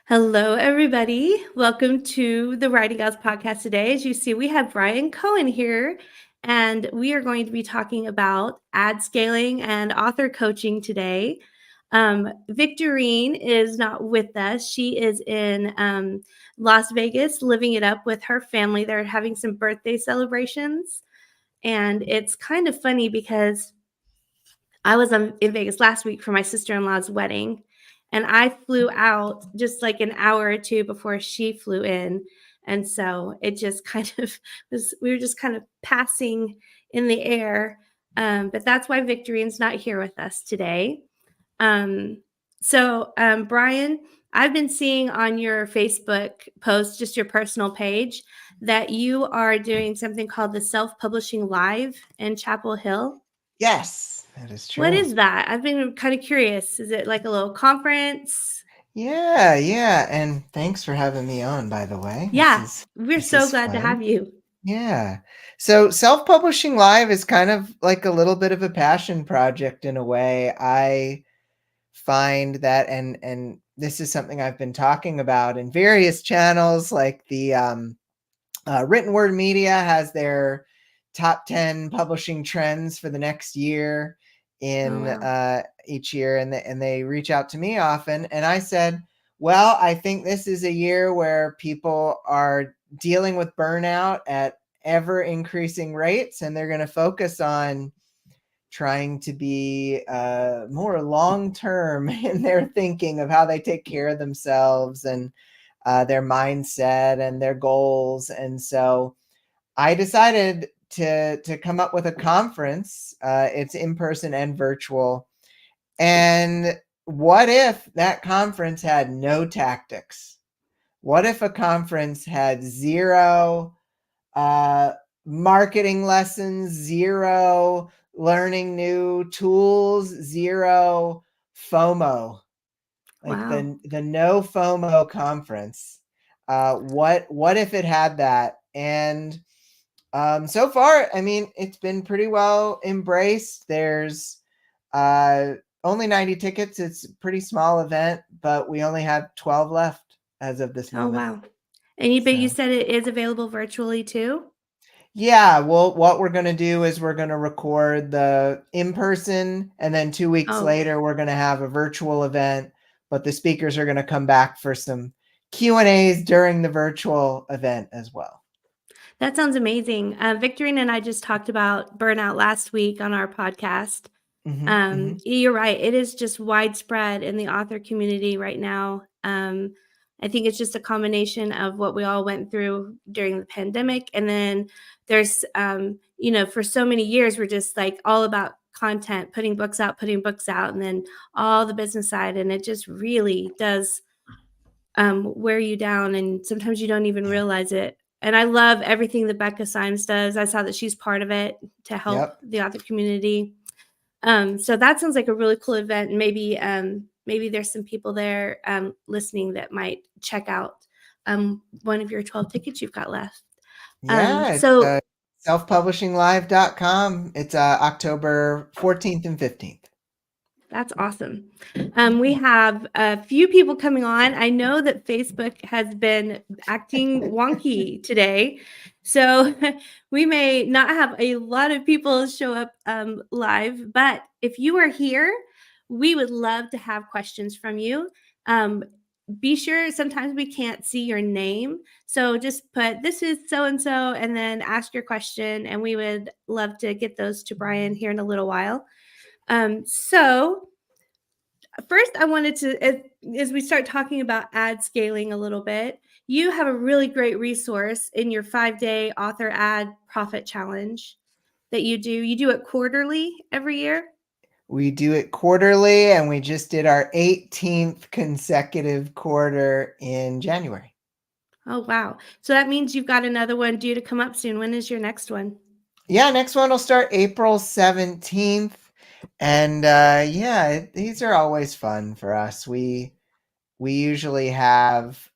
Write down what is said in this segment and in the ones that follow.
Hello, everybody. Welcome to the Writing Gals podcast today. As you see, we have Bryan Cohen here, and we are going to be talking about ad scaling and author coaching today. Victorine is not with us. She is in Las Vegas living it up with her family. They're having some birthday celebrations. And it's kind of funny because I was in Vegas last week for my sister-in-law's wedding, and I flew out just like an hour or two before she flew in. And so it just kind of we were just kind of passing in the air. But that's why Victorine's not here with us today. Um, Bryan, I've been seeing on your Facebook post, just your personal page, that you are doing something called the Self-Publishing Live in Chapel Hill. Yes, that is true. What is that? I've been kind of curious. Is it like a little conference? Yeah. And thanks for having me on, by the way. Yeah, we're This so is glad to fun. have you. Yeah. So self-publishing live is kind of like a little bit of a passion project in a way. I find that and this is something I've been talking about in various channels, like the written word media has their top 10 publishing trends for the next year Oh, in wow. each year, and they reach out to me often, and I said, well, I think this is a year where people are dealing with burnout at ever increasing rates, and they're going to focus on trying to be more long term in their thinking of how they take care of themselves and their mindset and their goals. And so I decided to come up with a conference. It's in person and virtual. And what if that conference had no tactics? What if a conference had zero marketing lessons, zero learning new tools, zero FOMO, like Wow. the no FOMO conference? What if it had that? And so far, I mean, it's been pretty well embraced. There's uh, only 90 tickets. It's a pretty small event, but we only have 12 left as of this Oh, moment. wow. But you So, said it is available virtually too? yeah, well, what we're going to do is we're going to record the in person, and then 2 weeks Oh, later, we're going to have a virtual event, but the speakers are going to come back for some Q&As during the virtual event as well. that sounds amazing. Victorine and I just talked about burnout last week on our podcast. Mm-hmm. You're right. It is just widespread in the author community right now. I think it's just a combination of what we all went through during the pandemic. And then there's, for so many years, we're just like all about content, putting books out, and then all the business side. And it just really does wear you down. And sometimes you don't even Yeah. realize it. And I love everything that Becca Symes does. I saw that she's part of it to help Yep. the author community. So that sounds like a really cool event. And maybe there's some people there listening that might check out one of your 12 tickets you've got left. Yeah, it's So selfpublishinglive.com. It's October 14th and 15th. that's awesome. We have a few people coming on. I know that Facebook has been acting wonky today. So we may not have a lot of people show up live, but if you are here, we would love to have questions from you. Um, be sure sometimes we can't see your name. So just put this is so and so and then ask your question. And we would love to get those to Bryan here in a little while. So first I wanted to as we start talking about ad scaling a little bit, you have a really great resource in your 5-day author ad profit challenge that you do it quarterly every year. We do it quarterly, and we just did our 18th consecutive quarter in January. Oh, wow. So that means you've got another one due to come up soon. When is your next one? Yeah, next one will start April 17th. And these are always fun for us. We usually have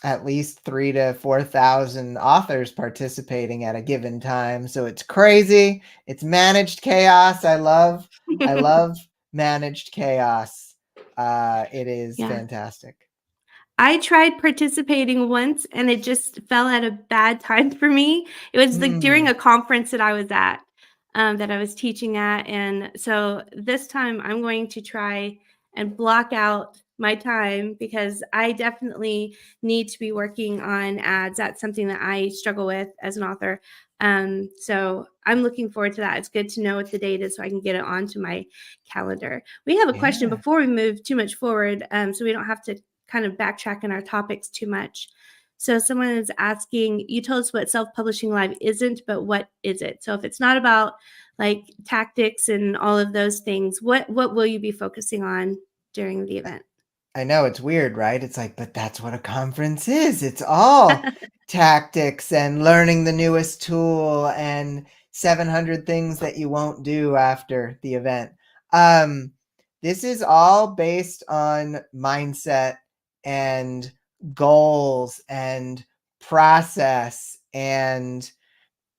at least 3,000 to 4,000 authors participating at a given time. So it's crazy. It's managed chaos. I love managed chaos. It is Yeah. fantastic. I tried participating once and it just fell at a bad time for me. It was like during Mm, a conference that I was at, that I was teaching at. And so this time I'm going to try and block out my time because I definitely need to be working on ads. That's something that I struggle with as an author. So I'm looking forward to that. It's good to know what the date is so I can get it onto my calendar. We have a question yeah. before we move too much forward, so we don't have to kind of backtrack in our topics too much. So someone is asking, you told us what self-publishing live isn't, but what is it? So if it's not about like tactics and all of those things, what will you be focusing on during the event? I know it's weird, right? It's like, but that's what a conference is. It's all tactics and learning the newest tool and 700 things that you won't do after the event. Um, this is all based on mindset and goals and process and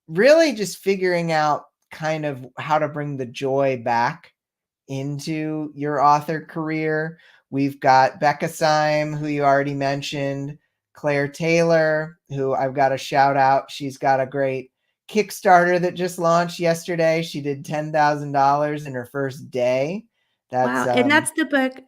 really just figuring out kind of how to bring the joy back into your author career. We've got Becca Syme, who you already mentioned, Claire Taylor, who I've got a shout out. She's got a great Kickstarter that just launched yesterday. She did $10,000 in her first day. That's Wow, and that's the book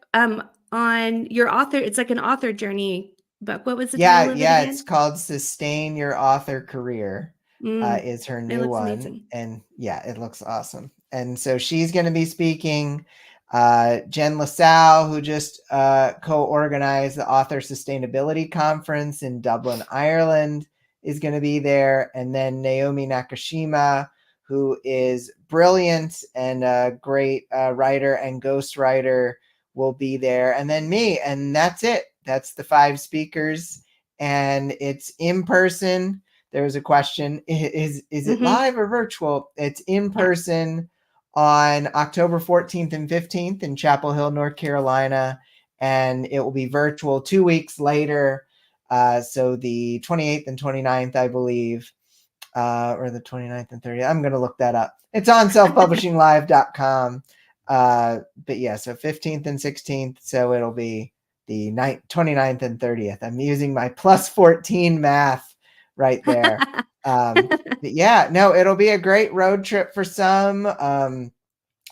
on your author. It's like an author journey book. What was the title of it yeah, it's again? called Sustain Your Author Career, Mm, is her it new looks one. amazing. And yeah, it looks awesome. And so she's going to be speaking. Jen LaSalle, who just co-organized the Author Sustainability Conference in Dublin, Ireland, is going to be there. And then Naomi Nakashima, who is brilliant and a great writer and ghostwriter, will be there. And then me. And that's it. That's the 5 speakers. And it's in person. There was a question, is it Mm-hmm. live or virtual? It's in Yeah. person on October 14th and 15th in Chapel Hill, North Carolina, and it will be virtual 2 weeks later. So the 28th and 29th, I believe, or the 29th and 30th. I'm going to look that up. It's on selfpublishinglive.com. But yeah, so 15th and 16th. So it'll be the 29th and 30th. I'm using my plus 14 math right there. But yeah, no, it'll be a great road trip for some.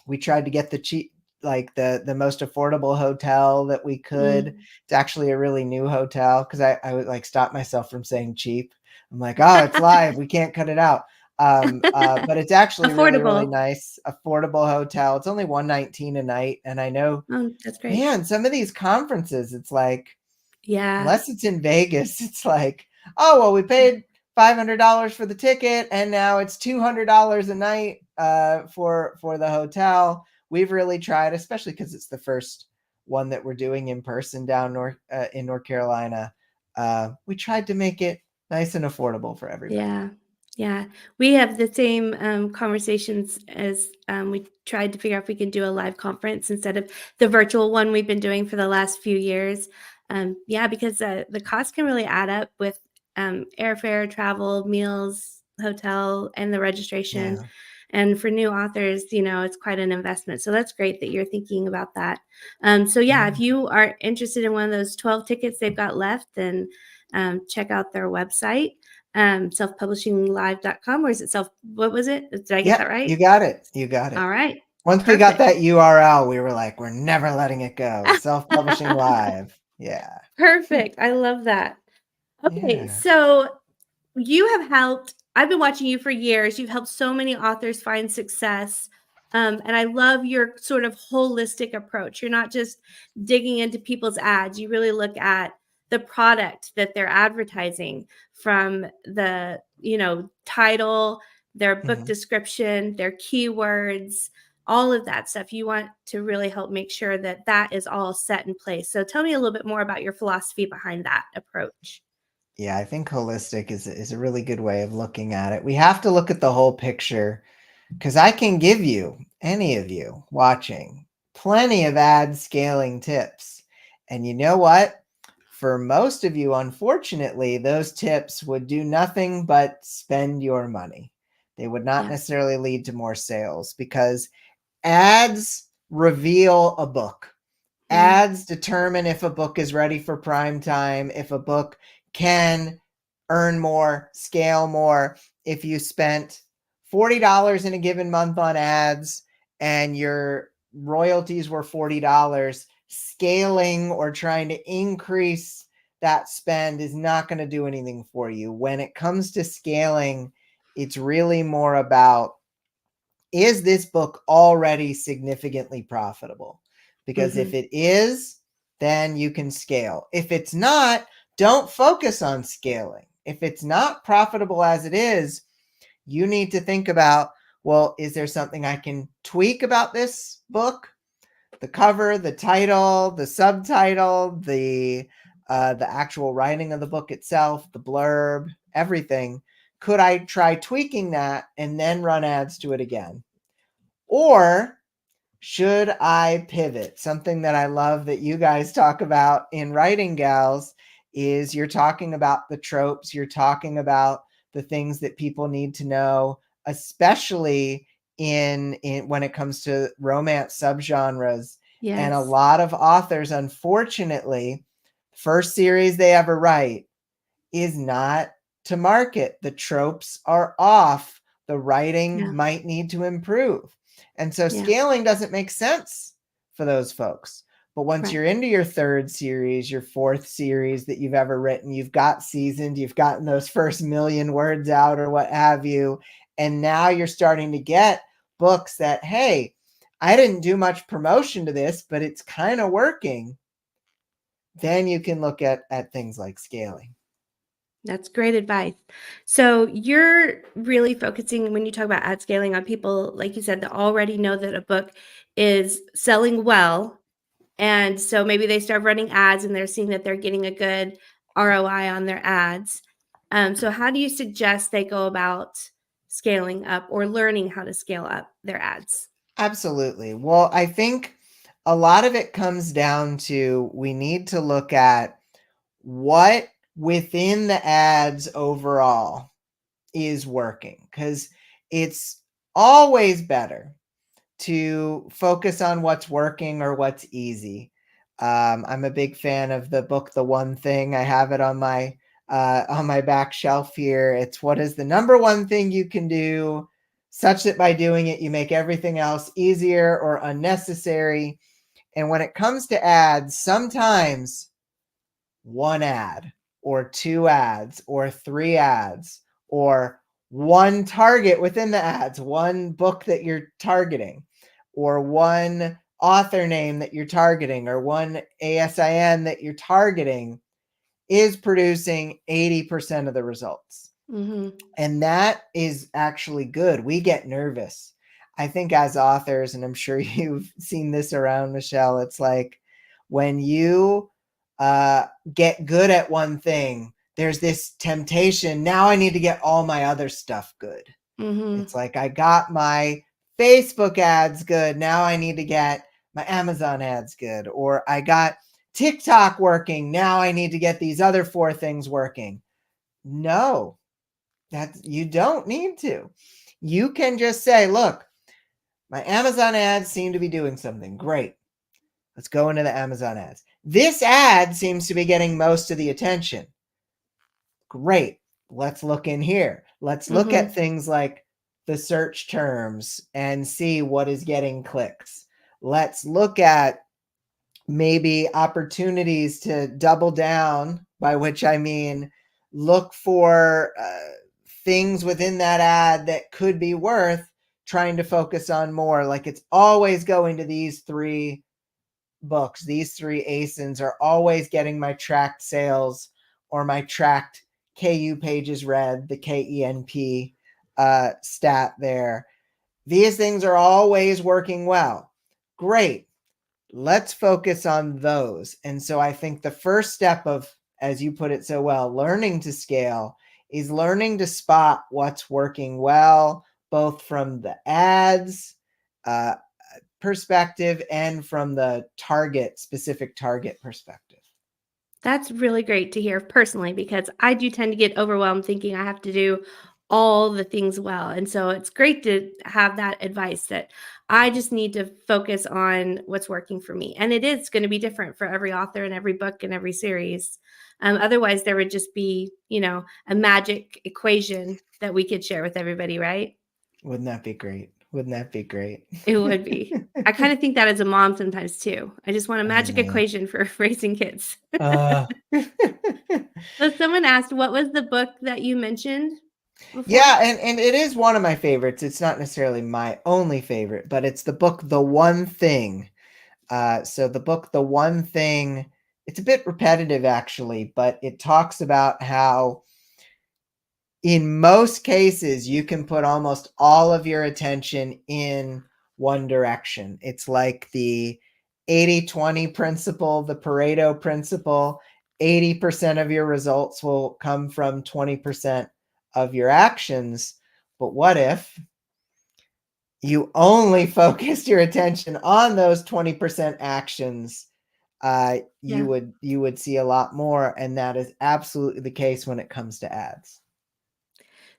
We tried to get the cheap, like the most affordable hotel that we could. Mm. It's actually a really new hotel because I would like stop myself from saying cheap. I'm like, oh, it's live, we can't cut it out. But it's actually really, really Affordable. nice, affordable hotel. It's only 119 a night, and I know, Oh, that's great. man, some of these conferences, it's like, Yeah. unless it's in Vegas, it's like, oh, well, we paid $500 for the ticket and now it's $200 a night for the hotel. We've really tried, especially because it's the first one that we're doing in person down in North Carolina. We tried to make it nice and affordable for everybody. Yeah. Yeah. We have the same conversations as we tried to figure out if we can do a live conference instead of the virtual one we've been doing for the last few years. Yeah, because the cost can really add up with airfare, travel, meals, hotel, and the registration. Yeah. And for new authors, it's quite an investment. So that's great that you're thinking about that. So yeah, if Yeah. you are interested in one of those 12 tickets they've got left, then check out their website, selfpublishinglive.com, or is it what was it? Did I get Yep. that right? You got it. You got it. All right. Once we got Perfect. that URL, we were like, we're never letting it go. Self Publishing Live. Yeah. Perfect. I love that. Okay. Yeah. So you have helped, I've been watching you for years. You've helped so many authors find success. And I love your sort of holistic approach. You're not just digging into people's ads. You really look at the product that they're advertising, from the, title, their book Mhm. description, their keywords, all of that stuff. You want to really help make sure that that is all set in place. So tell me a little bit more about your philosophy behind that approach. Yeah, I think holistic is a really good way of looking at it. We have to look at the whole picture because I can give you, any of you watching, plenty of ad scaling tips. And you know what? For most of you, unfortunately, those tips would do nothing but spend your money. They would not Yeah. necessarily lead to more sales because ads reveal a book. Mm. Ads determine if a book is ready for prime time, if a book can earn more, scale more. If you spent $40 in a given month on ads and your royalties were $40, scaling or trying to increase that spend is not going to do anything for you. When it comes to scaling, it's really more about, is this book already significantly profitable? Because if Mhm. it is, then you can scale. If it's not, don't focus on scaling. If it's not profitable as it is, you need to think about, well, is there something I can tweak about this book? The cover, the title, the subtitle, the actual writing of the book itself, the blurb, everything. Could I try tweaking that and then run ads to it again? Or should I pivot? Something that I love that you guys talk about in Writing Gals is you're talking about the tropes, you're talking about the things that people need to know, especially in when it comes to romance subgenres. And a Yes. lot of authors, unfortunately, first series they ever write is not to market. The tropes are off. The writing Yeah. might need to improve. And so Yeah. scaling doesn't make sense for those folks. But once Right. you're into your third series, your fourth series that you've ever written, you've got seasoned, you've gotten those first million words out or what have you. And now you're starting to get books that, hey, I didn't do much promotion to this, but it's kind of working. Then you can look at things like scaling. That's great advice. So you're really focusing when you talk about ad scaling on people, like you said, that already know that a book is selling well. And so maybe they start running ads and they're seeing that they're getting a good ROI on their ads. So how do you suggest they go about scaling up or learning how to scale up their ads? Absolutely. Well, I think a lot of it comes down to we need to look at what within the ads overall is working because it's always better to focus on what's working or what's easy. I'm a big fan of the book The One Thing. I have it on my back shelf here. It's what is the number one thing you can do such that by doing it you make everything else easier or unnecessary. And when it comes to ads, sometimes one ad or two ads or three ads or one target within the ads, one book that you're targeting, or one author name that you're targeting, or one ASIN that you're targeting is producing 80% of the results. Mhm. And that is actually good. We get nervous. I think as authors, and I'm sure you've seen this around, Michelle, it's like when you uh, get good at one thing, there's this temptation. Now I need to get all my other stuff good. Mhm. It's like I got my Facebook ads good. Now I need to get my Amazon ads good. Or I got TikTok working. Now I need to get these other four things working. No, you don't need to. You can just say, look, my Amazon ads seem to be doing something. Great. Let's go into the Amazon ads. This ad seems to be getting most of the attention. Great. Let's look in here. Let's look at Mhm. things like the search terms and see what is getting clicks. Let's look at maybe opportunities to double down, by which I mean look for things within that ad that could be worth trying to focus on more. Like it's always going to these three books, these three ASINs are always getting my tracked sales or my tracked KU pages read, the KENP stat there. These things are always working well. Great. Let's focus on those. And so I think the first step of, as you put it so well, learning to scale is learning to spot what's working well, both from the ads uh, perspective and from the specific target perspective. That's really great to hear personally because I do tend to get overwhelmed thinking I have to do all the things well. And so it's great to have that advice that I just need to focus on what's working for me. And it is going to be different for every author and every book and every series. Otherwise, there would just be, a magic equation that we could share with everybody, right? Wouldn't that be great? Wouldn't that be great? It would be. I kind of think that as a mom sometimes too. I just want a I magic know. equation for raising kids. Uh, So someone asked, what was the book that you mentioned before? yeah, and it is one of my favorites. It's not necessarily my only favorite, but it's the book The One Thing. So the book The One Thing, it's a bit repetitive actually, but it talks about how in most cases you can put almost all of your attention in one direction. It's like the 80-20 principle, the Pareto principle. 80% of your results will come from 20% of your actions. But what if you only focused your attention on those 20% actions? You Yeah. would see a lot more, and that is absolutely the case when it comes to ads.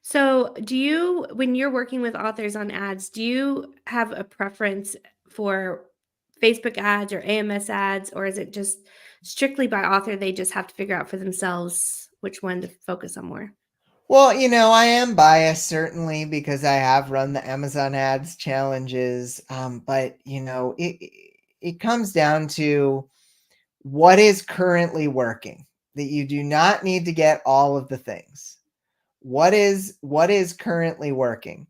So, when you're working with authors on ads, do you have a preference for Facebook ads or AMS ads, or is it just strictly by author? They just have to figure out for themselves which one to focus on more. Well, I am biased certainly because I have run the Amazon ads challenges, but it comes down to what is currently working. That you do not need to get all of the things. What is currently working?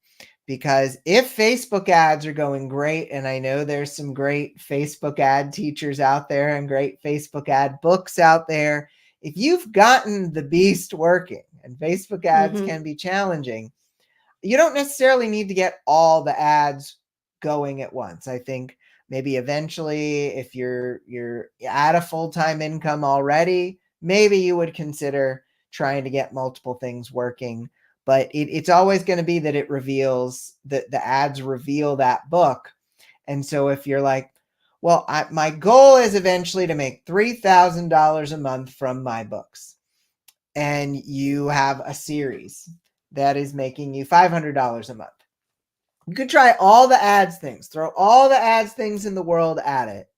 Because if Facebook ads are going great, and I know there's some great Facebook ad teachers out there and great Facebook ad books out there, if you've gotten the beast working, and Facebook ads Hmm. can be challenging, you don't necessarily need to get all the ads going at once. I think maybe eventually, if you're at a full-time income already, maybe you would consider trying to get multiple things working. But it's always going to be that it reveals that the ads reveal that book. And so if you're like, well, my goal is eventually to make $3,000 a month from my books, and you have a series that is making you $500 a month. You could try all the ads things, throw all the ads things in the world at it,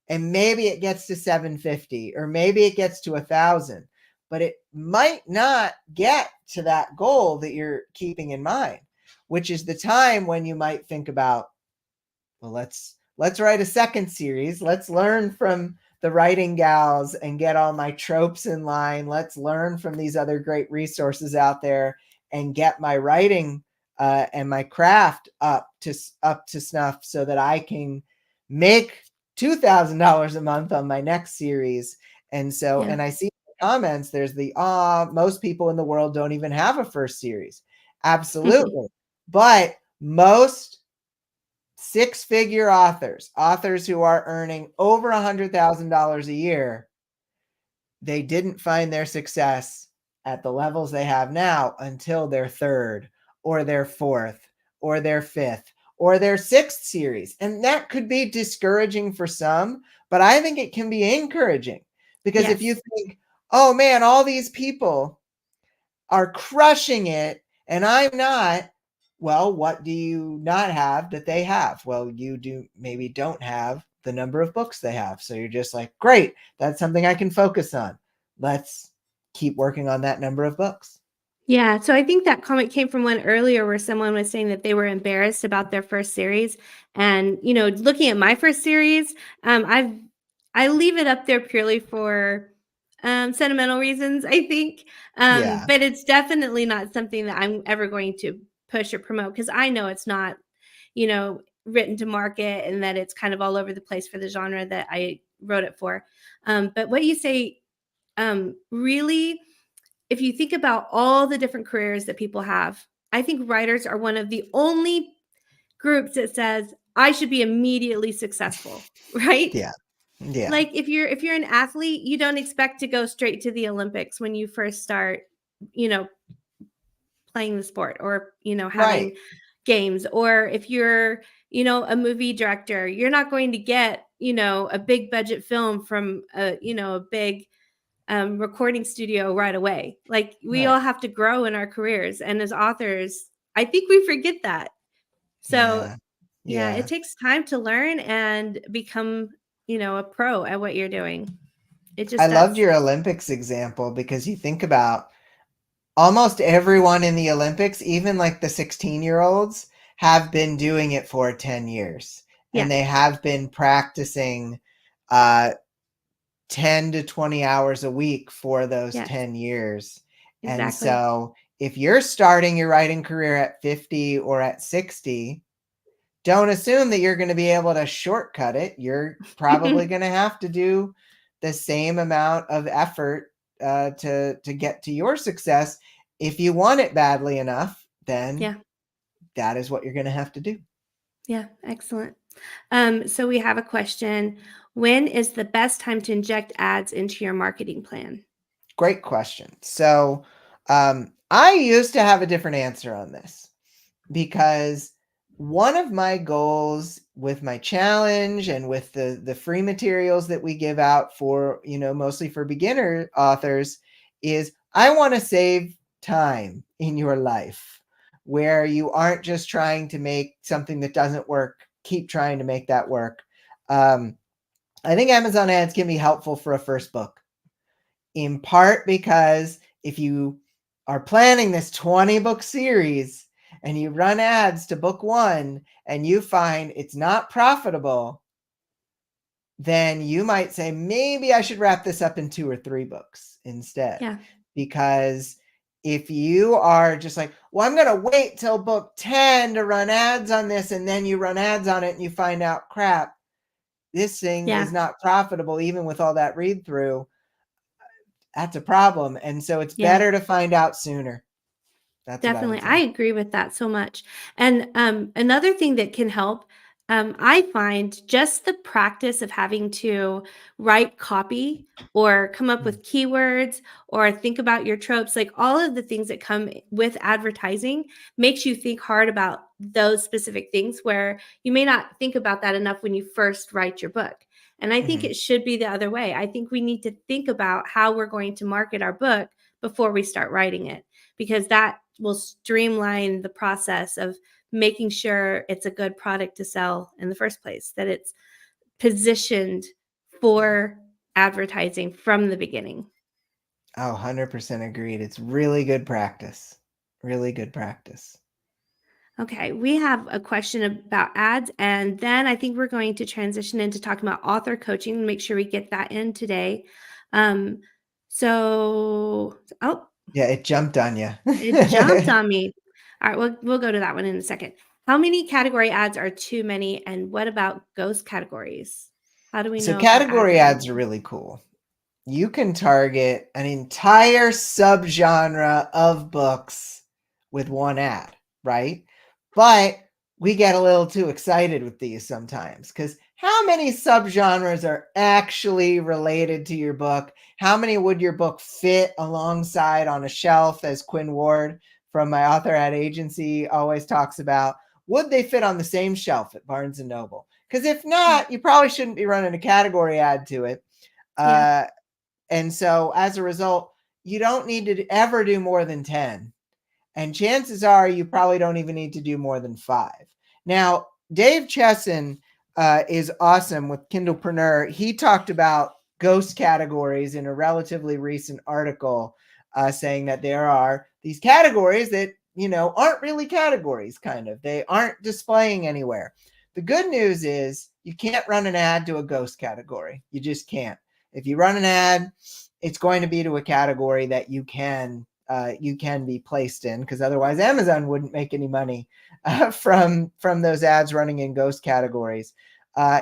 and maybe it gets to 750 or maybe it gets to 1,000, but it might not get to that goal that you're keeping in mind, which is the time when you might think about, well, let's write a second series. Let's learn from the writing gals and get all my tropes in line. Let's learn from these other great resources out there and get my writing and my craft up to snuff so that I can make $2,000 a month on my next series. And so, Yeah. and I see in the comments there's the most people in the world don't even have a first series. Absolutely. But most six-figure authors who are earning over $100,000 a year, they didn't find their success at the levels they have now until their third or their fourth or their fifth or their sixth series. And that could be discouraging for some, but I think it can be encouraging, because if you Yes. think, oh man, all these people are crushing it and I'm not. Well, what do you not have that they have? Well, you maybe don't have the number of books they have. So you're just like, great, that's something I can focus on. Let's keep working on that number of books. Yeah, so I think that comment came from one earlier where someone was saying that they were embarrassed about their first series. And, looking at my first series, I leave it up there purely for sentimental reasons, I think. Yeah, But it's definitely not something that I'm ever going to push or promote because I know it's not, written to market and that it's kind of all over the place for the genre that I wrote it for. But what you say really, if you think about all the different careers that people have, I think writers are one of the only groups that says, "I should be immediately successful," right? yeah, yeah. Like, if you're an athlete, you don't expect to go straight to the Olympics when you first start, you know, playing the sport or, Right. having games. Or if you're, a movie director, you're not going to get, a big budget film from a big recording studio right away. Like we Right. all have to grow in our careers, and as authors, I think we forget that. So Yeah. yeah, it Yeah. takes time to learn and become, a pro at what you're doing. It I just loved does. your Olympics example because you think about almost everyone in the Olympics, even like the 16-year-olds, have been doing it for 10 years. Yeah. And they have been practicing uh, 10 to 20 hours a week for those Yes. 10 years. And Exactly. so if you're starting your writing career at 50 or at 60, don't assume that you're going to be able to shortcut it. You're probably going to have to do the same amount of effort to get to your success. If you want it badly enough, then Yeah. that is what you're going to have to do. Yeah. Excellent. So we have a question. When is the best time to inject ads into your marketing plan? Great question. So I used to have a different answer on this, because one of my goals with my challenge and with the free materials that we give out for, mostly for beginner authors, is I want to save time in your life where you aren't just trying to make something that doesn't work, keep trying to make that work. um, I think Amazon ads can be helpful for a first book, in part because if you are planning this 20 book series and you run ads to book one and you find it's not profitable, then you might say, maybe I should wrap this up in 2 or 3 books instead. Yeah. Because if you are just like, well, I'm going to wait till book 10 to run ads on this, and then you run ads on it and you find out, crap, this thing Yeah. is not profitable, even with all that read through, that's a problem. And so it's Yeah. better to find out sooner. That's what I Definitely. would I say. agree with that so much. And another thing that can help, I find just the practice of having to write copy or come up Mm, with keywords or think about your tropes, like all of the things that come with advertising makes you think hard about those specific things where you may not think about that enough when you first write your book. And I think mhm. it should be the other way. I think we need to think about how we're going to market our book before we start writing it, because that will streamline the process of making sure it's a good product to sell in the first place, that it's positioned for advertising from the beginning. Oh, 100% agreed. It's really good practice. Really good practice. Okay, we have a question about ads, and then I think we're going to transition into talking about author coaching and make sure we get that in today. Um, oh, Yeah, it jumped on you. it jumped on me. All right, we'll go to that one in a second. How many category ads are too many, and what about ghost categories? How do we So know if our ad category is ads are annoying? really cool. You can target an entire subgenre of books with one ad, right? But we get a little too excited with these sometimes, because how many subgenres are actually related to your book? How many would your book fit alongside on a shelf, as Quinn Ward from my author ad agency always talks about? Would they fit on the same shelf at Barnes and Noble? Because if Yeah, not, you probably shouldn't be running a category ad to it. yeah, Uh, and so as a result, you don't need to ever do more than 10. And chances are you probably don't even need to do more than 5. Now, Dave Chesson is awesome with Kindlepreneur. He talked about ghost categories in a relatively recent article, saying that there are these categories that, aren't really categories, kind of. They aren't displaying anywhere. The good news is you can't run an ad to a ghost category. You just can't. If you run an ad, it's going to be to a category that you can be placed in, because otherwise Amazon wouldn't make any money from those ads running in ghost categories. Uh,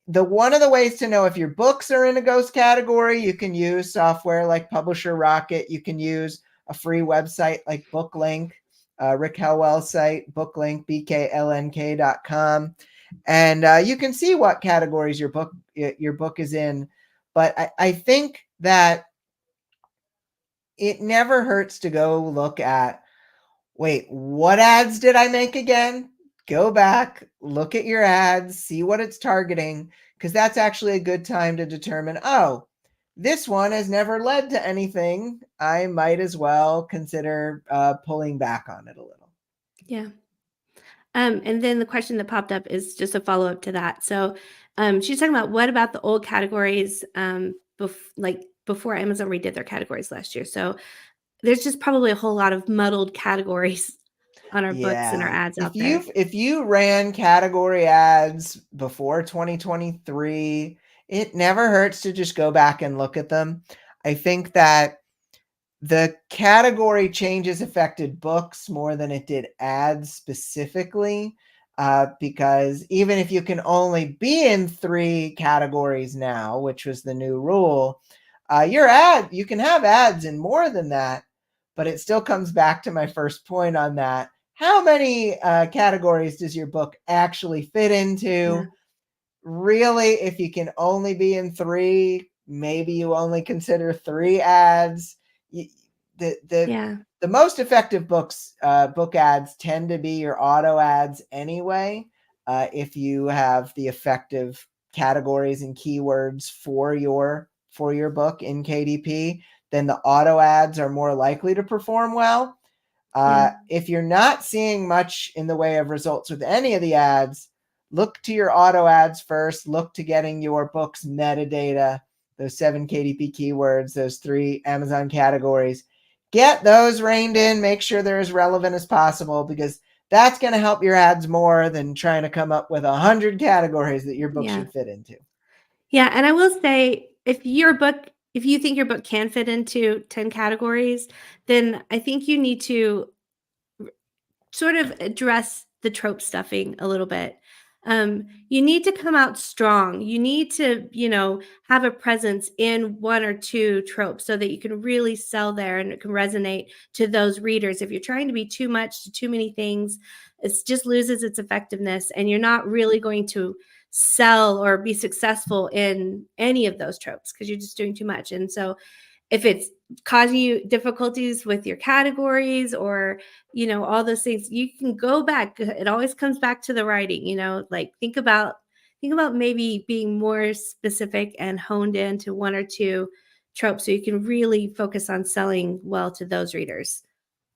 the one of the ways to know if your books are in a ghost category, you can use software like Publisher Rocket. You can use a free website like Booklink, Rick Helwell's site, Booklink, BKLNK.com, and you can see what categories your book is in. But I think that it never hurts to go look at, wait, what ads did I make again? Go back, look at your ads, see what it's targeting, because that's actually a good time to determine, oh, this one has never led to anything. I might as well consider pulling back on it a little. Yeah. And then the question that popped up is just a follow-up to that. So, she's talking about what about the old categories, like before Amazon redid their categories last year. So there's just probably a whole lot of muddled categories on our books and our Yeah. ads If out there. you ran category ads before 2023, it never hurts to just go back and look at them. I think that the category changes affected books more than it did ads specifically, because even if you can only be in 3 categories now, which was the new rule, you can have ads in more than that, but it still comes back to my first point on that. How many categories does your book actually fit Yeah. into? Really, if you can only be in 3, maybe you only consider 3 ads. Y the the Yeah. the most effective book ads tend to be your auto ads anyway, if you have the effective categories and keywords for your book in KDP, then the auto ads are more likely to perform well. Yeah. If you're not seeing much in the way of results with any of the ads, look to your auto ads first. Look to getting your book's metadata, those 7 KDP keywords, those 3 Amazon categories. Get those reined in. Make sure they're as relevant as possible, because that's going to help your ads more than trying to come up with 100 categories that your book Yeah. should fit into. Yeah, and I will say if you think your book can fit into 10 categories, then I think you need to sort of address the trope stuffing a little bit. You need to come out strong. You need to, have a presence in 1 or 2 tropes so that you can really sell there and it can resonate to those readers. If you're trying to be too much to too many things, it just loses its effectiveness and you're not really going to sell or be successful in any of those tropes because you're just doing too much. And so if it's causing you difficulties with your categories or all those things, you can go back. It always comes back to the writing, like think about maybe being more specific and honed into 1 or 2 tropes so you can really focus on selling well to those readers.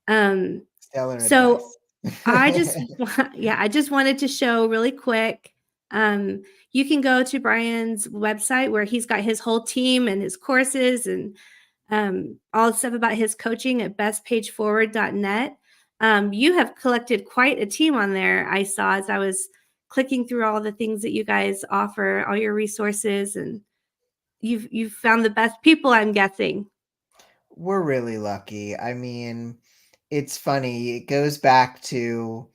um Stellar so advice. I just yeah, I just wanted to show really quick. um you can go to Bryan's website where he's got his whole team and his courses and all the stuff about his coaching at bestpageforward.net. You have collected quite a team on there. I saw as I was clicking through all the things that you guys offer, all your resources, and you've found the best people, I'm guessing. We're really lucky. I mean, it's funny. It goes back to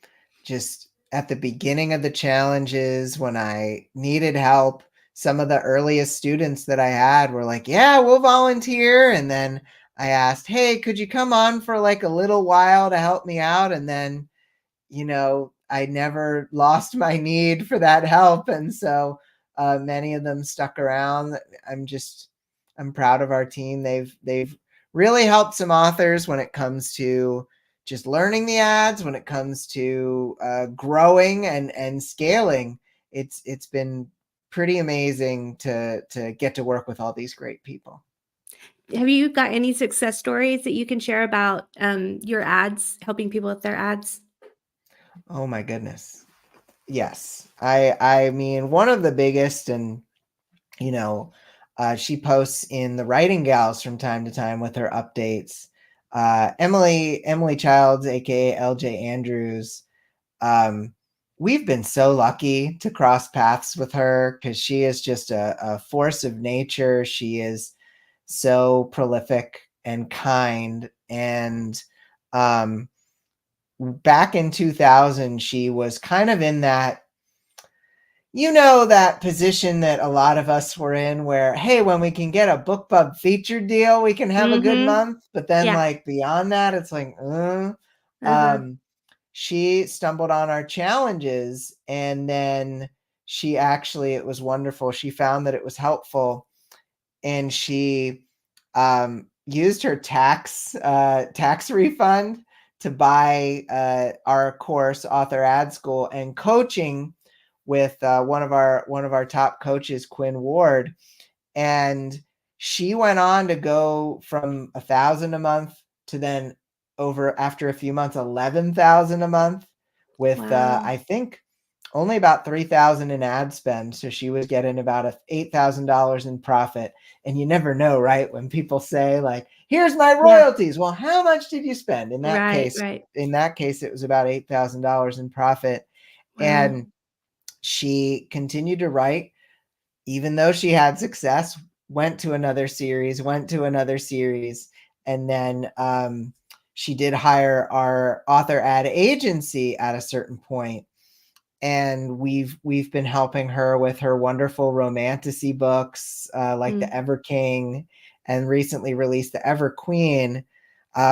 just at the beginning of the challenges when I needed help. Some of the earliest students that I had were like, "Yeah, we'll volunteer." And then I asked, "Hey, could you come on for like a little while to help me out?" And then I never lost my need for that help. And so many of them stuck around. I'm proud of our team. They've really helped some authors when it comes to just learning the ads, when it comes to growing and scaling. It's been pretty amazing to get to work with all these great people. Have you got any success stories that you can share about your ads, helping people with their ads? Oh my goodness. Yes. I mean, one of the biggest, and you know, she posts in the Writing Gals from time to time with her updates. Emily Childs, aka LJ Andrews. Um, we've been so lucky to cross paths with her because she is just a force of nature. She is so prolific and kind. And um, back in 2000, she was kind of in that position that a lot of us were in where, hey, when we can get a book pub featured deal, we can have a good Mhm. month. But then, Yeah. like, beyond that, it's like, Uh-huh. um, she stumbled on our challenges. And then it was wonderful. She found that it was helpful. And she used her tax refund to buy our course, Author Ad School, and coaching with one of our top coaches, Quinn Ward. And She went on to go from 1,000 a month to then over after a few months 11,000 a month with Wow. I think only about 3,000 in ad spend. So she was getting about $8,000 in profit. And you never know, right? When people say like, "Here's my Yeah. royalties." Well, how much did you spend? Right, right. In that case, it was about $8,000 in profit. Wow. And she continued to write, even though she had success, went to another series. And then she did hire our author ad agency at a certain point, and we've been helping her with her wonderful romantasy books, like the Mm. Ever King, and recently released the Ever Queen,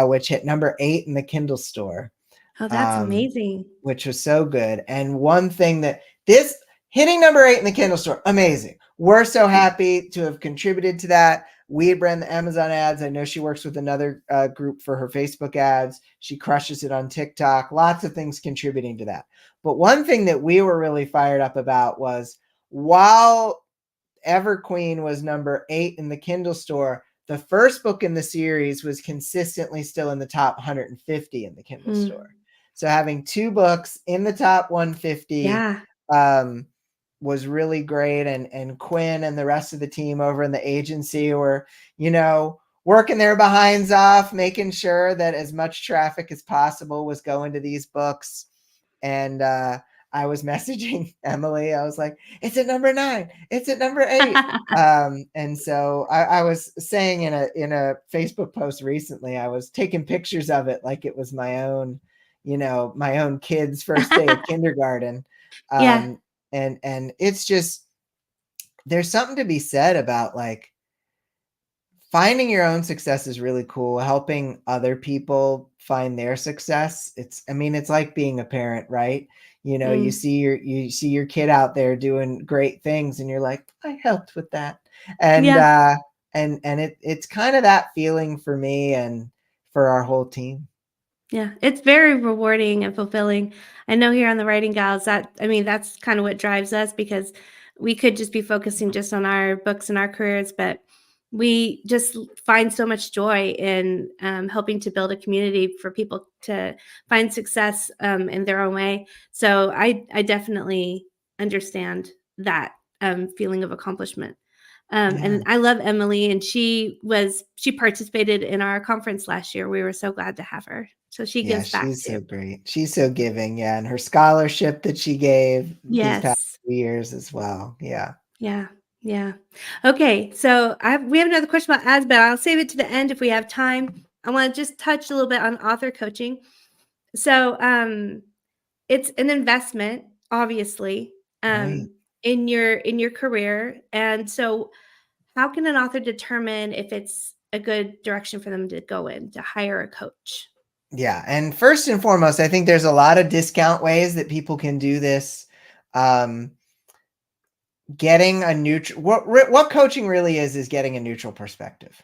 which hit number 8 in the Kindle store, Oh, that's um, amazing. which was so good. And one thing that this hitting number 8 in the Kindle store, amazing. We're so happy to have contributed to that. We ran the Amazon ads. I know she works with another group for her Facebook ads. She crushes it on TikTok. Lots of things contributing to that. But one thing that we were really fired up about was, while Everqueen was number 8 in the Kindle store, the first book in the series was consistently still in the top 150 in the Kindle Mm. store. So having 2 books in the top 150 Yeah. um, was really great. And Quinn and the rest of the team over in the agency were, working their behinds off, making sure that as much traffic as possible was going to these books. And I was messaging Emily. I was like, "It's at number 9. It's at number 8." And so I was saying in a Facebook post recently, I was taking pictures of it like it was my own kid's first day of kindergarten. Yeah. Um, and it's just, there's something to be said about like finding your own success is really cool. Helping other people find their success. It's like being a parent, right? You Mm. see your kid out there doing great things and you're like, I helped with that. And Yeah. it's kind of that feeling for me and for our whole team. Yeah, it's very rewarding and fulfilling. I know here on the Writing Gals that's kind of what drives us because we could just be focusing just on our books and our careers, but we just find so much joy in helping to build a community for people to find success in their own way. So I definitely understand that feeling of accomplishment. Yeah. And I love Emily, and she participated in our conference last year. We were so glad to have her. So she Yeah, gives back she's so too. great. She's so giving. Yeah. And her scholarship that she gave these past Yes. few years as well. Yeah. Yeah. Yeah. Okay. So we have another question about ads, but I'll save it to the end if we have time. I want to just touch a little bit on author coaching. So it's an investment, obviously, Right. um, in your career. And so how can an author determine if it's a good direction for them to go in to hire a coach? Yeah, and first and foremost, I think there's a lot of discount ways that people can do this. Um, Getting a neutral, what coaching really is getting a neutral perspective.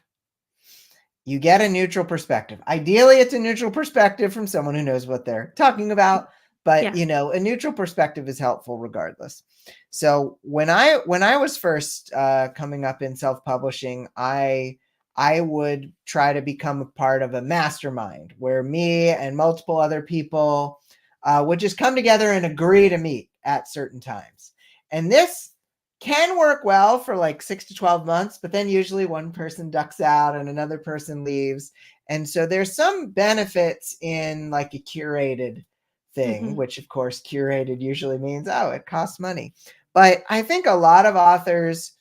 You get a neutral perspective. Ideally, it's a neutral perspective from someone who knows what they're talking about, but Yeah. a neutral perspective is helpful regardless. So when I was first coming up in self-publishing, I would try to become a part of a mastermind where me and multiple other people would just come together and agree to meet at certain times. And this can work well for like 6 to 12 months, but then usually one person ducks out and another person leaves. And so there's some benefits in like a curated thing, Mhm. which of course curated usually means, oh, it costs money. But I think a lot of authors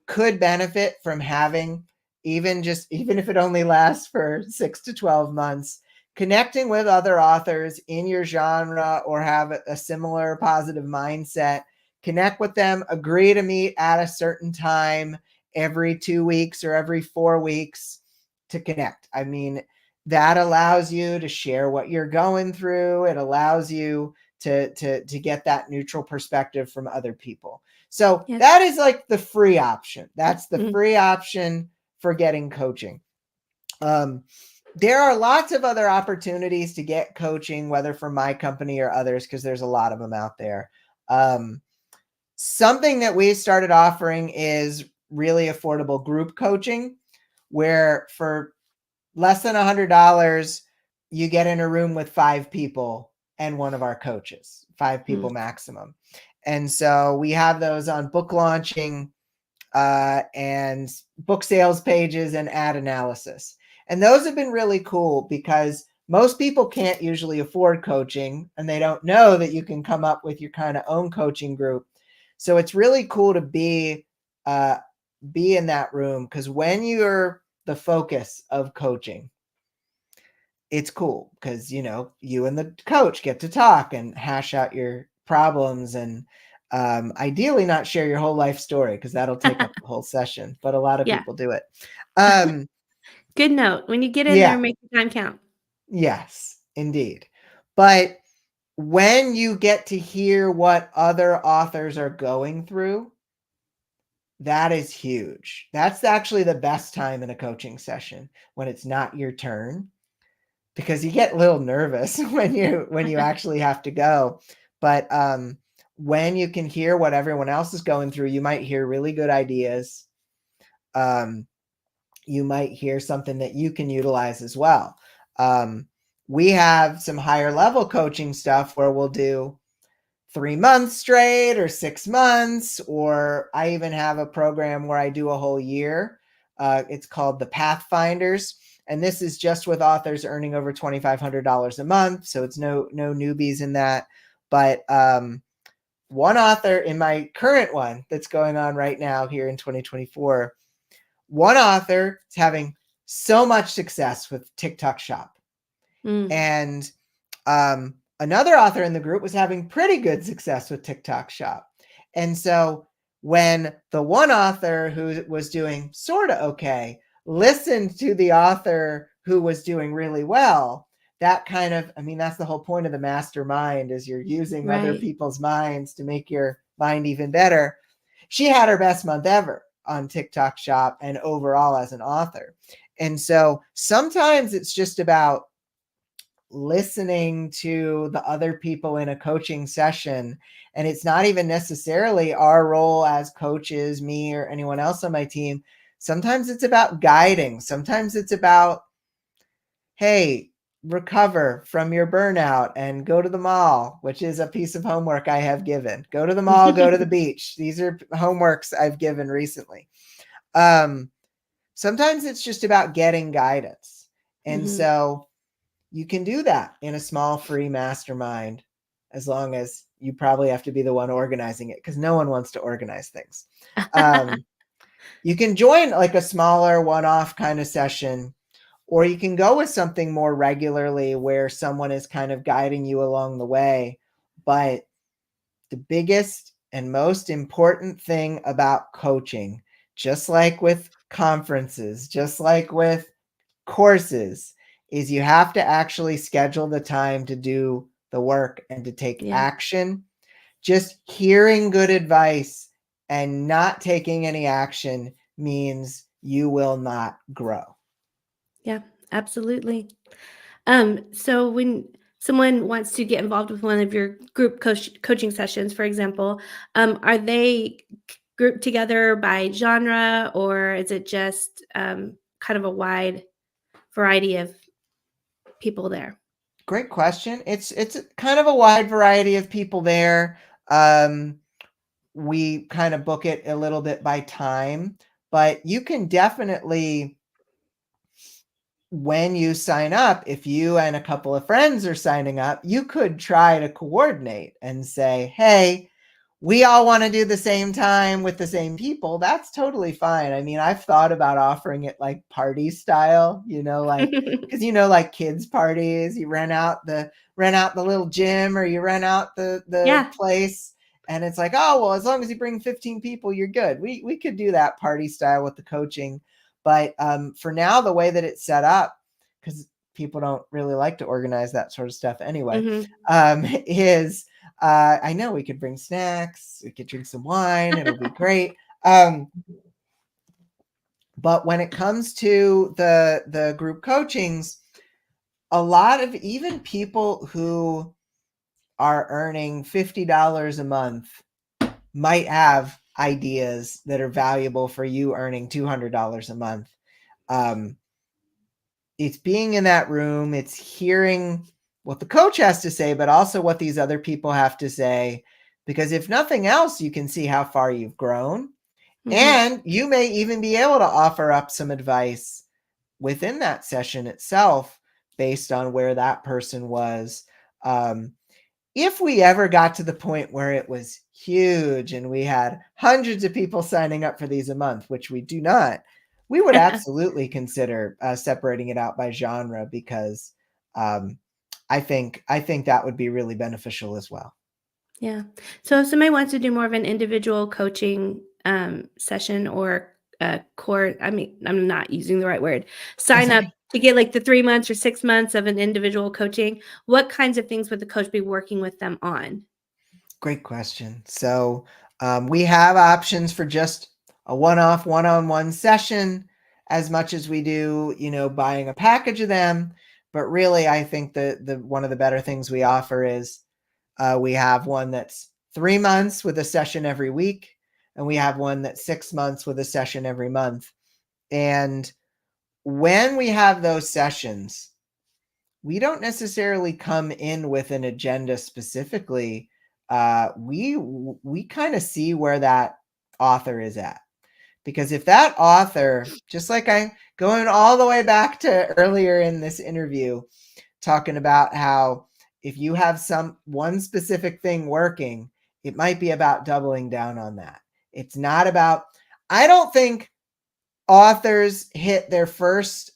could benefit from having, even if it only lasts for 6 to 12 months, connecting with other authors in your genre or have a similar positive mindset. Connect with them, agree to meet at a certain time every 2 weeks or every 4 weeks to connect. I mean, that allows you to share what you're going through. It allows you to get that neutral perspective from other people. So Yes. that is like the free option. That's the Mhm. free option for getting coaching. Um, there are lots of other opportunities to get coaching, whether from my company or others, because there's a lot of them out there. Something that we started offering is really affordable group coaching where for less than $100, you get in a room with 5 people and one of our coaches, 5 people maximum. And so we have those on book launching and book sales pages and ad analysis. And those have been really cool because most people can't usually afford coaching and they don't know that you can come up with your kind of own coaching group. So it's really cool to be in that room because when you're the focus of coaching, it's cool because you and the coach get to talk and hash out your problems and ideally not share your whole life story because that'll take up the whole session, but a lot of Yeah. people do it. Good note. When you get in there, Yeah. make the time count. Yes, indeed. But when you get to hear what other authors are going through, that is huge. That's actually the best time in a coaching session when it's not your turn because you get a little nervous when you actually have to go. But when you can hear what everyone else is going through, you might hear really good ideas. You might hear something that you can utilize as well. We have some higher level coaching stuff where we'll do 3 months straight or 6 months, or I even have a program where I do a whole year. It's called the Pathfinders. And this is just with authors earning over $2,500 a month. So it's no newbies in that. But one author in my current one that's going on right now here in 2024, one author is having so much success with TikTok Shop. And another author in the group was having pretty good success with TikTok Shop. And so when the one author who was doing sort of okay listened to the author who was doing really well, that kind of, that's the whole point of the mastermind is you're using other people's minds to make your mind even better. She had her best month ever on TikTok Shop and overall as an author. And so sometimes it's just about listening to the other people in a coaching session. And it's not even necessarily our role as coaches, me or anyone else on my team. Sometimes it's about guiding. Sometimes it's about, hey, recover from your burnout and go to the mall, which is a piece of homework I have given. Go to the mall, go to the beach. These are homeworks I've given recently. Sometimes it's just about getting guidance. And so you can do that in a small free mastermind, as long as you probably have to be the one organizing it because no one wants to organize things. You can join like a smaller one-off kind of session, or you can go with something more regularly where someone is kind of guiding you along the way. But the biggest and most important thing about coaching, just like with conferences, just like with courses, is you have to actually schedule the time to do the work and to take action. Just hearing good advice and not taking any action means you will not grow. Yeah, absolutely. So when someone wants to get involved with one of your group coaching sessions, for example, are they grouped together by genre, or is it just kind of a wide variety of people there? Great question. It's kind of a wide variety of people there. We kind of book it a little bit by time, but you can definitely, when you sign up, if you and a couple of friends are signing up, you could try to coordinate and say, hey, we all want to do the same time with the same people. That's totally fine. I've thought about offering it like party style, like, because like kids parties, you rent out the little gym or you rent out the place. And it's like, oh, well, as long as you bring 15 people, you're good. We could do that party style with the coaching. But for now, the way that it's set up, because people don't really like to organize that sort of stuff anyway, is I know we could bring snacks, we could drink some wine, it'll be great. But when it comes to the group coachings, a lot of even people who are earning $50 a month might have ideas that are valuable for you earning $200 a month. Um, it's being in that room, it's hearing what the coach has to say, but also what these other people have to say. Because if nothing else, you can see how far you've grown. Mhm. And you may even be able to offer up some advice within that session itself based on where that person was. Um, if we ever got to the point where it was huge and we had hundreds of people signing up for these a month, which we do not, we would absolutely consider separating it out by genre because um, I think that would be really beneficial as well. Yeah. So if somebody wants to do more of an individual coaching session or core, I mean, I'm not using the right word, That's sign up okay. to get like the 3 months or 6 months of an individual coaching, what kinds of things would the coach be working with them on? Great question. So we have options for just a one-off, one-on-one session, as much as we do, buying a package of them. But really, I think the one of the better things we offer is we have one that's 3 months with a session every week, and we have one that's 6 months with a session every month. And when we have those sessions, we don't necessarily come in with an agenda specifically. We kind of see where that author is at, because if that author, just like I going all the way back to earlier in this interview, talking about how if you have some one specific thing working, it might be about doubling down on that. It's not about. I don't think authors hit their first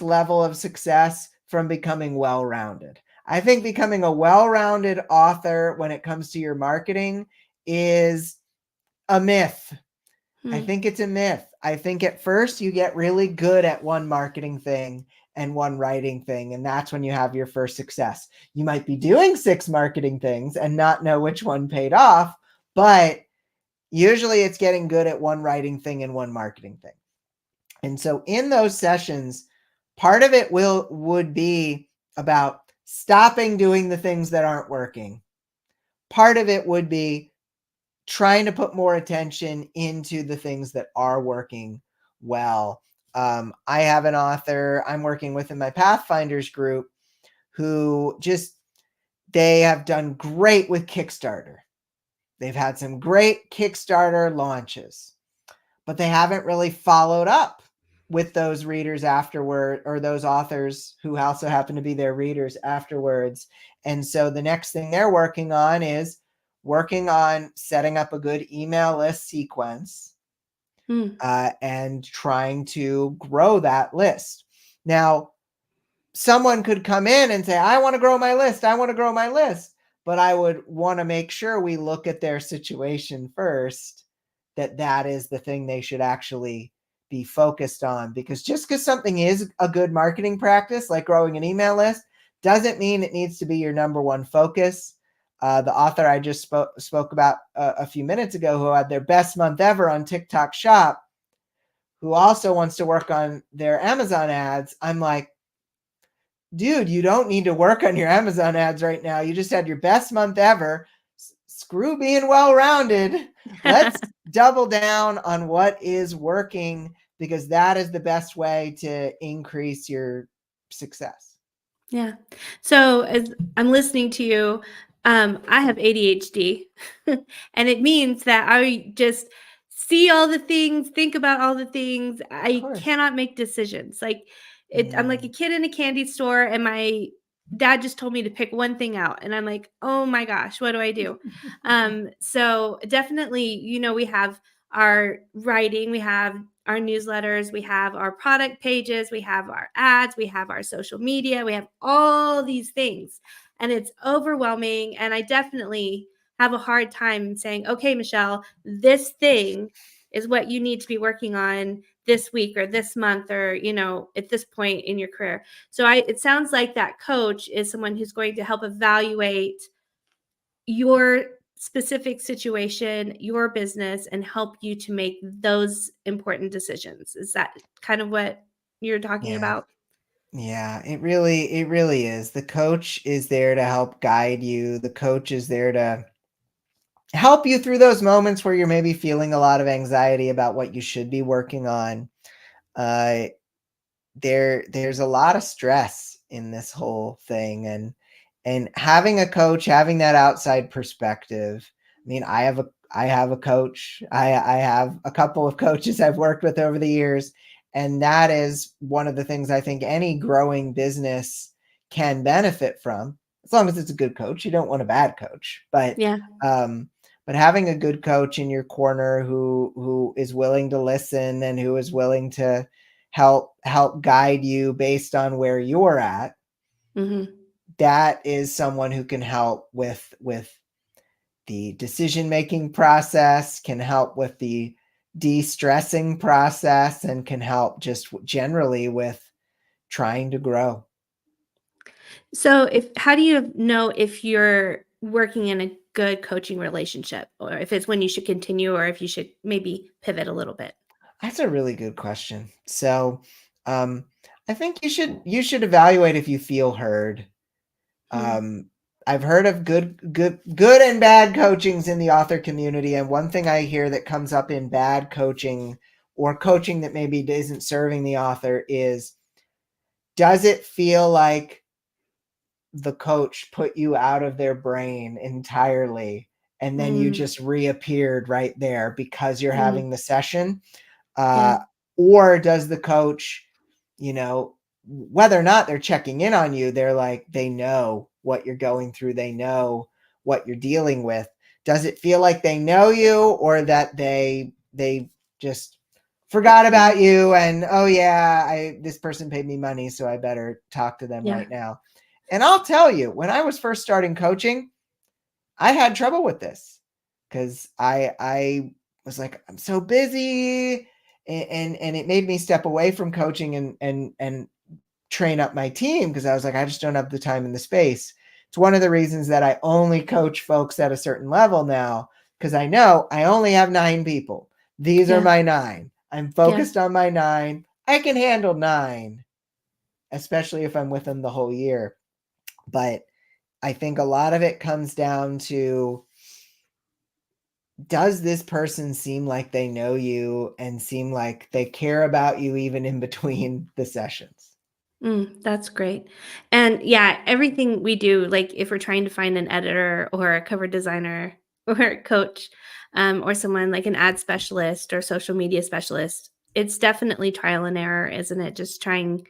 level of success from becoming well-rounded. I think becoming a well-rounded author when it comes to your marketing is a myth. I Hmm. think it's a myth. I think at first you get really good at one marketing thing and one writing thing, and that's when you have your first success. You might be doing six marketing things and not know which one paid off, but usually it's getting good at one writing thing and one marketing thing. And so in those sessions, part of it would be about stopping doing the things that aren't working. Part of it would be trying to put more attention into the things that are working well. I have an author I'm working with in my Pathfinders group who just they have done great with Kickstarter. They've had some great Kickstarter launches, but they haven't really followed up with those readers afterward, or those authors who also happen to be their readers afterwards. And so the next thing they're working on is working on setting up a good email list sequence Hmm. and trying to grow that list. Now, someone could come in and say, I want to grow my list. I want to grow my list. But I would want to make sure we look at their situation first, that is the thing they should actually be focused on. Because just because something is a good marketing practice, like growing an email list, doesn't mean it needs to be your number one focus. The author I just spoke about a few minutes ago, who had their best month ever on TikTok Shop, who also wants to work on their Amazon ads, I'm like, dude, you don't need to work on your Amazon ads right now. You just had your best month ever. Screw being well rounded. Let's double down on what is working, because that is the best way to increase your success. Yeah. So as I'm listening to you, I have ADHD, and it means that I just see all the things, think about all the things. Of I course. cannot make decisions. I'm like a Mm. kid in a candy store, and my dad just told me to pick one thing out, and I'm like, oh my gosh, what do I do? So definitely, we have our writing, we have our newsletters, we have our product pages, we have our ads, we have our social media, we have all these things. And it's overwhelming. And I definitely have a hard time saying, okay, Michelle, this thing is what you need to be working on this week or this month or, at this point in your career. So it sounds like that coach is someone who's going to help evaluate your specific situation, your business, and help you to make those important decisions. Is that kind of what you're talking Yeah. about? Yeah, it really is. The coach is there to help guide you. The coach is there to help you through those moments where you're maybe feeling a lot of anxiety about what you should be working on. Uh, there's a lot of stress in this whole thing, and having a coach, having that outside perspective. I mean, I have a coach. I have a couple of coaches I've worked with over the years, and that is one of the things I think any growing business can benefit from, as long as it's a good coach. You don't want a bad coach, Yeah. um but having a good coach in your corner who is willing to listen and who is willing to help guide you based on where you're at, Hmm. that is someone who can help with the decision making process, can help with the de-stressing process, and can help just generally with trying to grow. So, if how do you know if you're working in a good coaching relationship, or if it's when you should continue, or if you should maybe pivot a little bit? That's a really good question. So um I think you should evaluate if you feel heard. Mm, um I've heard of good and bad coachings in the author community, and one thing I hear that comes up in bad coaching, or coaching that maybe isn't serving the author, is, does it feel like the coach put you out of their brain entirely, and then you mm, just reappeared right there because you're mm, having the session? yeah, uh, or does the coach, you know, whether or not they're checking in on you, they're like, they know what you're going through, they know what you're dealing with. Does it feel like they know you, or that they just forgot about you, and, oh yeah, I this person paid me money, so I better talk to them yeah, right now? And I'll tell you, when I was first starting coaching, I had trouble with this, because I was like, I'm so busy, and it made me step away from coaching and train up my team, because I was like, I just don't have the time and the space. It's one of the reasons that I only coach folks at a certain level now, because I know I only have 9 people. These are yeah, my 9. I'm yeah. focused on my 9. I can handle 9, especially if I'm with them the whole year. But I think a lot of it comes down to, does this person seem like they know you and seem like they care about you even in between the sessions? That's great. And yeah, everything we do, like if we're trying to find an editor or a cover designer or a coach, or someone like an ad specialist or social media specialist, it's definitely trial and error, isn't it? Just trying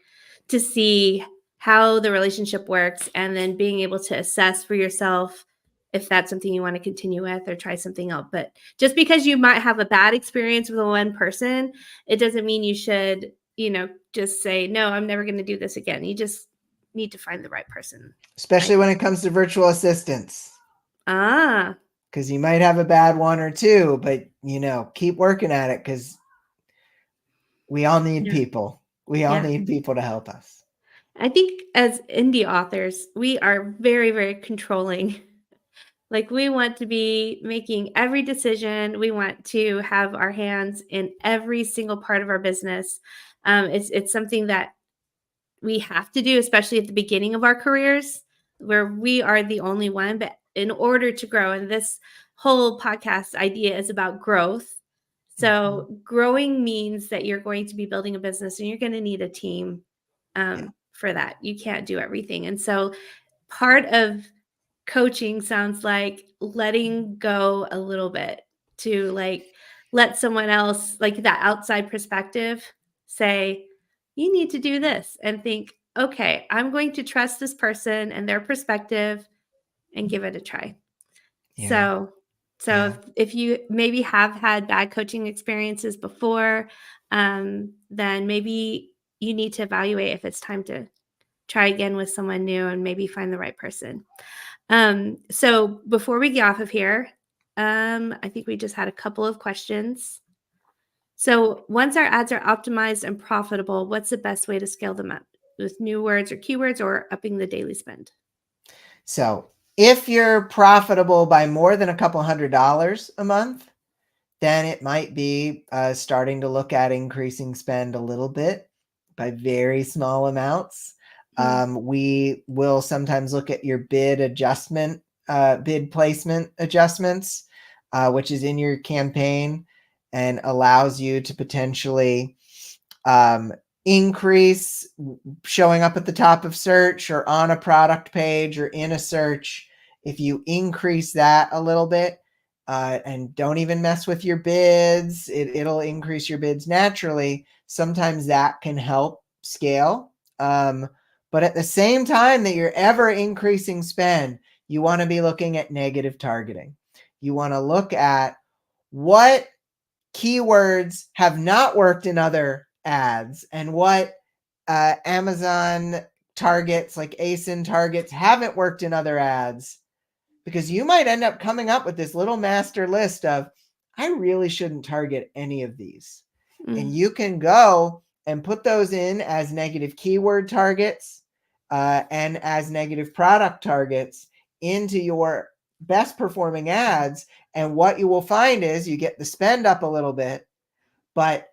to see how the relationship works and then being able to assess for yourself if that's something you want to continue with or try something else. But just because you might have a bad experience with one person, it doesn't mean you should, just say, "No, I'm never gonna do this again." You just need to find the right person, I Especially when think. it comes to virtual assistants, Ah, because you might have a bad one or two, but keep working at it, because we all need yeah, people. We all yeah. need people to help us. I think as indie authors, we are very, very controlling. Like, we want to be making every decision. We want to have our hands in every single part of our business. It's something that we have to do, especially at the beginning of our careers, where we are the only one. But in order to grow, and this whole podcast idea is about growth. Mhm. So, growing means that you're going to be building a business and you're going to need a team Yeah. for that. You can't do everything. And so, part of coaching sounds like letting go a little bit to like let someone else, like that outside perspective, say, you need to do this and think, okay, I'm going to trust this person and their perspective and give it a try. Yeah. So, so Yeah. if you maybe have had bad coaching experiences before, then maybe you need to evaluate if it's time to try again with someone new and maybe find the right person. So before we get off of here, I think we just had a couple of questions. So once our ads are optimized and profitable, what's the best way to scale them up? With new words or keywords or upping the daily spend? So if you're profitable by more than a couple $100 a month, then it might be starting to look at increasing spend a little bit by very small amounts. Hmm. We will sometimes look at your bid placement adjustments. which is in your campaign and allows you to potentially um, increase showing up at the top of search or on a product page or in a search. If you increase that a little bit, and don't even mess with your bids, it'll increase your bids naturally. Sometimes that can help scale. But at the same time that you're ever increasing spend, you want to be looking at negative targeting. You want to look at what keywords have not worked in other ads and what Amazon targets, like ASIN targets, haven't worked in other ads, because you might end up coming up with this little master list of, I really shouldn't target any of these. And Mm. you can go and put those in as negative keyword targets and as negative product targets into your best performing ads. And what you will find is you get the spend up a little bit, but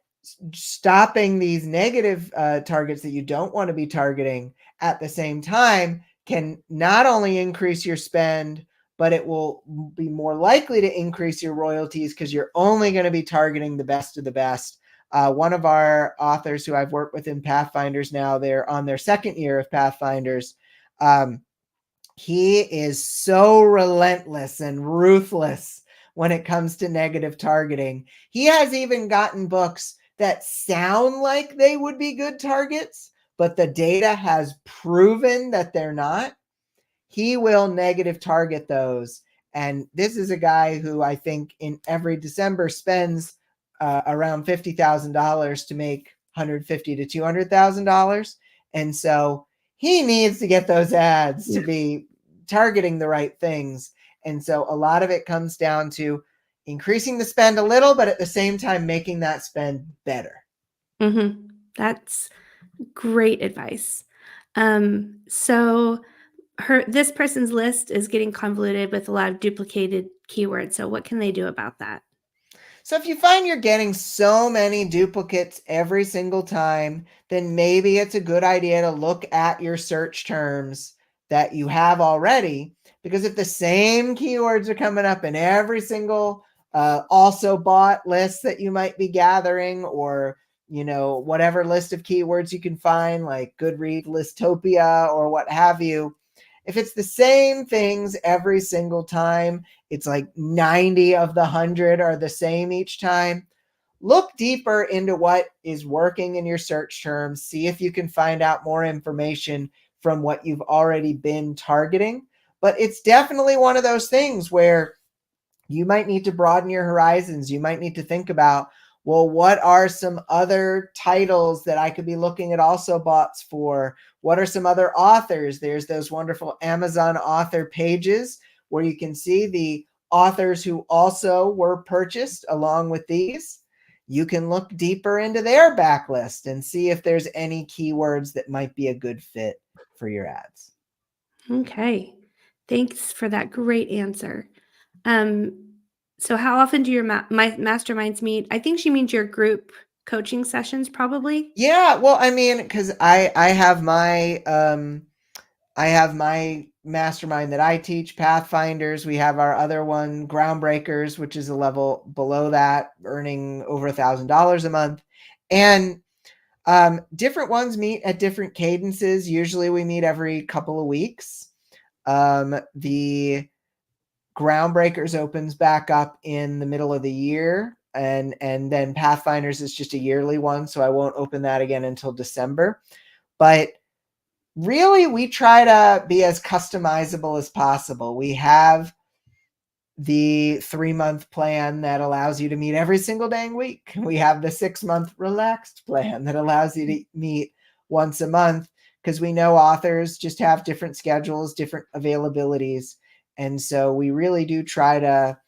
stopping these negative targets that you don't want to be targeting at the same time can not only increase your spend, but it will be more likely to increase your royalties because you're only going to be targeting the best of the best. One of our authors who I've worked with in Pathfinders now, they're on their second year of Pathfinders. He is so relentless and ruthless when it comes to negative targeting. He has even gotten books that sound like they would be good targets, but the data has proven that they're not. He will negative target those. And this is a guy who I think in every December spends around $50,000 to make $150,000 to $200,000. And so he needs to get those ads to be targeting the right things. And so a lot of it comes down to increasing the spend a little, but at the same time, making that spend better. Mm-hmm. That's great advice. So this person's list is getting convoluted with a lot of duplicated keywords. So what can they do about that? So if you find you're getting so many duplicates every single time, then maybe it's a good idea to look at your search terms that you have already. Because if the same keywords are coming up in every single also bought list that you might be gathering, or whatever list of keywords you can find, like Goodreads Listopia or what have you, if it's the same things every single time, it's like 90 of the 100 are the same each time. Look deeper into what is working in your search terms. See if you can find out more information from what you've already been targeting. But it's definitely one of those things where you might need to broaden your horizons. You might need to think about, well, what are some other titles that I could be looking at also bots for? What are some other authors? There's those wonderful Amazon author pages where you can see the authors who also were purchased along with these. You can look deeper into their backlist and see if there's any keywords that might be a good fit for your ads. Okay. Thanks for that great answer. Um, so how often do your my masterminds meet? I think she means your group coaching sessions, probably. Yeah, well, I mean, because I have my mastermind that I teach, Pathfinders. We have our other one, Groundbreakers, which is a level below that, earning over $1,000 a month. And different ones meet at different cadences. Usually we meet every couple of weeks. The Groundbreakers opens back up in the middle of the year, and then Pathfinders is just a yearly one, so I won't open that again until December. But really, we try to be as customizable as possible. We have the 3-month plan that allows you to meet every single dang week. We have the 6-month relaxed plan that allows you to meet once a month, because we know authors just have different schedules, different availabilities. And so we really do try to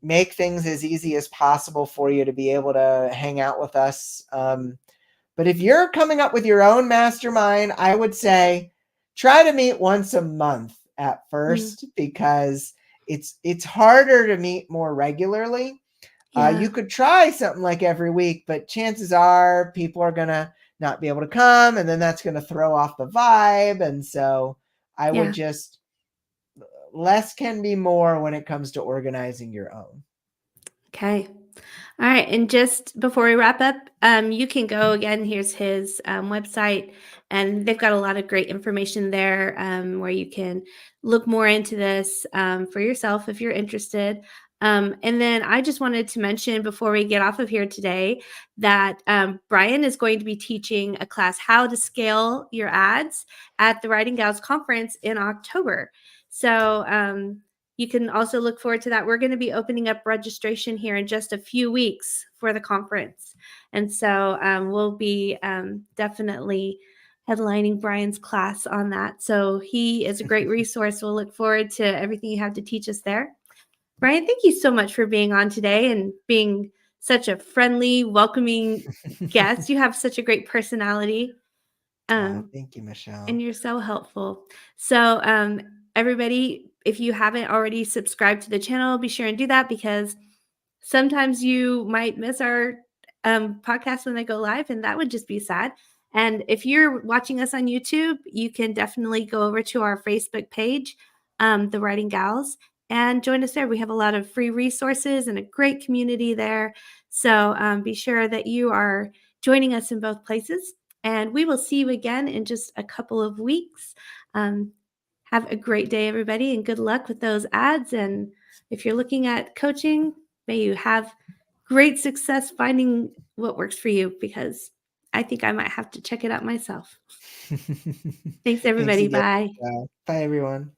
make things as easy as possible for you to be able to hang out with us. But if you're coming up with your own mastermind, I would say try to meet once a month at Mm, first, because it's harder to meet more regularly. You yeah. could try something like every week, but chances are people are gonna not be able to come, and then that's gonna throw off the vibe. And so I would Yeah. just, less can be more when it comes to organizing your own. Okay. All right. And just before we wrap up, you can go again. Here's his website, and they've got a lot of great information there where you can look more into this for yourself if you're interested. And then I just wanted to mention before we get off of here today that Bryan is going to be teaching a class how to scale your ads at the Writing Gals Conference in October. So, you can also look forward to that. We're going to be opening up registration here in just a few weeks for the conference. And so we'll be definitely headlining Bryan's class on that. So he is a great resource. We'll look forward to everything you have to teach us there. Bryan, thank you so much for being on today and being such a friendly, welcoming guest. You have such a great personality. Thank you, Michelle. And you're so helpful. So, everybody, if you haven't already subscribed to the channel, be sure and do that because sometimes you might miss our podcast when they go live, and that would just be sad. And if you're watching us on YouTube, you can definitely go over to our Facebook page, The Writing Gals, and join us there. We have a lot of free resources and a great community there. So be sure that you are joining us in both places. And we will see you again in just a couple of weeks. Have a great day, everybody, and good luck with those ads. And if you're looking at coaching, may you have great success finding what works for you because I think I might have to check it out myself. Thanks, Thanks everybody. again, Bye. Michelle. Bye, everyone.